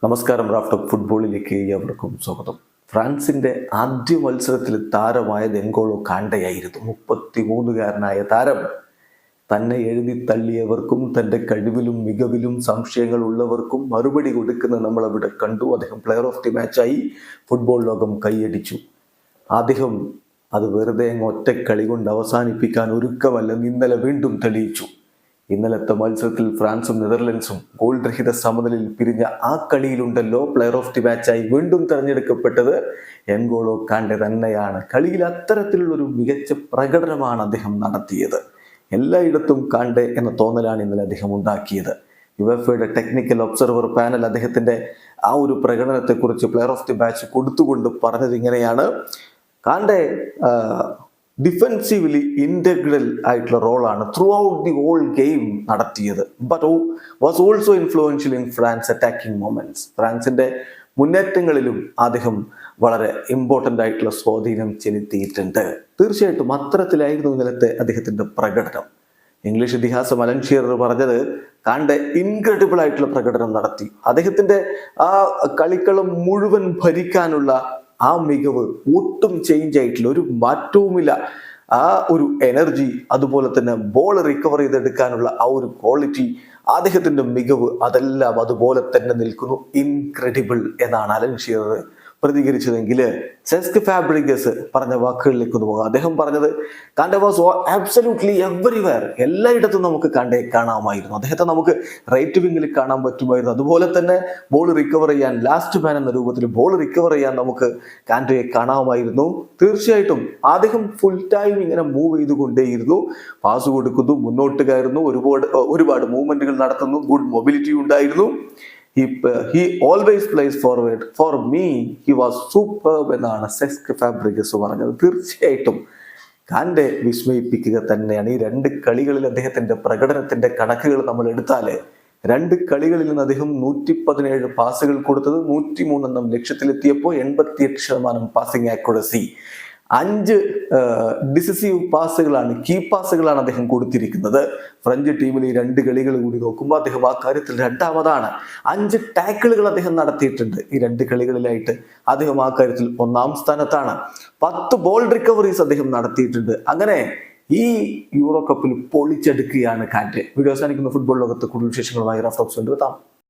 നമസ്കാരം. Raft of ഫുട്ബോളിലേക്ക് ഏവർക്കും സ്വാഗതം. ഫ്രാൻസിന്റെ ആദ്യ മത്സരത്തിൽ താരമായത് എൻഗോളോ കാണ്ടയായിരുന്നു. 33-കാരനായ താരം തന്നെ എഴുതി തള്ളിയവർക്കും തൻ്റെ കഴിവിലും മികവിലും സംശയങ്ങൾ ഉള്ളവർക്കും മറുപടി കൊടുക്കുന്ന നമ്മളവിടെ കണ്ടു. അദ്ദേഹം പ്ലെയർ ഓഫ് ദി മാച്ചായി ഫുട്ബോൾ ലോകം കൈയടിച്ചു. അദ്ദേഹം അത് വെറുതെ ഒറ്റക്കളി കൊണ്ട് അവസാനിപ്പിക്കാൻ ഒരുക്കമല്ലെന്ന് ഇന്നലെ വീണ്ടും തെളിയിച്ചു. ഇന്നലത്തെ മത്സരത്തിൽ ഫ്രാൻസും നെതർലൻഡ്സും ഗോൾ രഹിത സമനിലയിൽ പിരിഞ്ഞ ആ കളിയിലുണ്ടല്ലോ പ്ലെയർ ഓഫ് ദി മാച്ചായി വീണ്ടും തെരഞ്ഞെടുക്കപ്പെട്ടത് എൻഗോളോ കാണ്ടെ തന്നെയാണ്. കളിയിൽ അത്തരത്തിലുള്ളൊരു മികച്ച പ്രകടനമാണ് അദ്ദേഹം നടത്തിയത്. എല്ലായിടത്തും കാണ്ടെ എന്ന തോന്നലാണ് ഇന്നലെ അദ്ദേഹം ഉണ്ടാക്കിയത്. യുവേഫയുടെ ടെക്നിക്കൽ ഒബ്സർവർ പാനൽ അദ്ദേഹത്തിന്റെ ആ ഒരു പ്രകടനത്തെക്കുറിച്ച് പ്ലെയർ ഓഫ് ദി മാച്ച് കൊടുത്തുകൊണ്ട് പറഞ്ഞത് ഇങ്ങനെയാണ്: കാണ്ടെ ഡിഫെൻസീവ്ലി ഇൻറ്റഗ്രൽ ആയിട്ടുള്ള റോളാണ് throughout the whole game നടത്തിയത്. But was also influential in France attacking moments. ഫ്രാൻസിന്റെ മുന്നേറ്റങ്ങളിലും അദ്ദേഹം വളരെ ഇമ്പോർട്ടൻ്റ് ആയിട്ടുള്ള സ്വാധീനം ചെലുത്തിയിട്ടുണ്ട്. തീർച്ചയായിട്ടും അത്തരത്തിലായിരുന്നു ഇന്നലത്തെ അദ്ദേഹത്തിന്റെ പ്രകടനം. ഇംഗ്ലീഷ് ഇതിഹാസം അലൻ ഷീറർ പറഞ്ഞത് കാണ്ടെ ഇൻക്രെഡിബിൾ ആയിട്ടുള്ള പ്രകടനം നടത്തി. അദ്ദേഹത്തിന്റെ ആ കളിക്കളം മുഴുവൻ ഭരിക്കാനുള്ള ആ മികവ് ഒട്ടും ചേഞ്ച് ആയിട്ടില്ല, ഒരു മാറ്റവുമില്ല. ആ ഒരു എനർജി, അതുപോലെ തന്നെ ബോൾ റിക്കവർ ചെയ്തെടുക്കാനുള്ള ആ ഒരു ക്വാളിറ്റി, അദ്ദേഹത്തിന്റെ മികവ്, അതെല്ലാം അതുപോലെ തന്നെ നിൽക്കുന്നു. ഇൻക്രെഡിബിൾ എന്നാണ് അലൻ ഷീറർ പ്രതികരിച്ചതെങ്കിൽ സെസ്ക് ഫാബ്രിഗസ് പറഞ്ഞ വാക്കുകളിലേക്ക് ഒന്ന് പോകാം. അദ്ദേഹം പറഞ്ഞത് കാണ്ടെ വാസ് ആബ്സല്യൂട്ട്ലി എവറിവെയർ. എല്ലായിടത്തും നമുക്ക് കാണ്ടെ കാണാമായിരുന്നു. അദ്ദേഹത്തെ നമുക്ക് റൈറ്റ് വിങ്ങിൽ കാണാൻ പറ്റുമായിരുന്നു. അതുപോലെ തന്നെ ബോൾ റിക്കവർ ചെയ്യാൻ, ലാസ്റ്റ് മാൻ എന്ന രൂപത്തിൽ ബോൾ റിക്കവർ ചെയ്യാൻ നമുക്ക് കാണ്ടെയെ കാണാമായിരുന്നു. തീർച്ചയായിട്ടും അദ്ദേഹം ഫുൾ ടൈം ഇങ്ങനെ മൂവ് ചെയ്തുകൊണ്ടേയിരുന്നു. പാസ് കൊടുക്കുന്നു, മുന്നോട്ട് കയറുന്നു, ഒരുപാട് മൂവ്മെന്റുകൾ നടത്തുന്നു, ഗുഡ് മൊബിലിറ്റി ഉണ്ടായിരുന്നു. He always plays forward. For me, he was superb എന്നാണ് സെസ്ക് ഫാബ്രിഗസ് പറഞ്ഞത്. തീർച്ചയായിട്ടും കാണ്ടെ വിസ്മയിപ്പിക്കുക തന്നെയാണ്. ഈ രണ്ട് കളികളിൽ അദ്ദേഹത്തിന്റെ പ്രകടനത്തിന്റെ കണക്കുകൾ നമ്മൾ എടുത്താല്, രണ്ട് കളികളിൽ നിന്ന് അദ്ദേഹം 117 പാസുകൾ കൊടുത്തത്, 103 ലക്ഷ്യത്തിലെത്തിയപ്പോൾ 88% പാസിംഗ് ആക്യുറസി. 5 ഡിസിസീവ് പാസുകളാണ്, കീ പാസുകളാണ് അദ്ദേഹം കൊടുത്തിരിക്കുന്നത്. ഫ്രഞ്ച് ടീമിൽ ഈ 2 കളികൾ കൂടി നോക്കുമ്പോൾ അദ്ദേഹം ആ കാര്യത്തിൽ രണ്ടാമതാണ്. 5 ടാക്കിളുകൾ അദ്ദേഹം നടത്തിയിട്ടുണ്ട്. ഈ 2 കളികളിലായിട്ട് അദ്ദേഹം ആ കാര്യത്തിൽ 1-ാം സ്ഥാനത്താണ്. 10 ബോൾ റിക്കവറീസ് അദ്ദേഹം നടത്തിയിട്ടുണ്ട്. അങ്ങനെ ഈ യൂറോ കപ്പിൽ പൊളിച്ചെടുക്കുകയാണ് കാണ്ടെ. വീഡിയോ അവസാനിക്കുന്ന ഫുട്ബോൾ ലോകത്ത് കൂടുതൽ വിശേഷങ്ങളുമായി റാഫ്റ്റ് ഓഫ് എത്താം.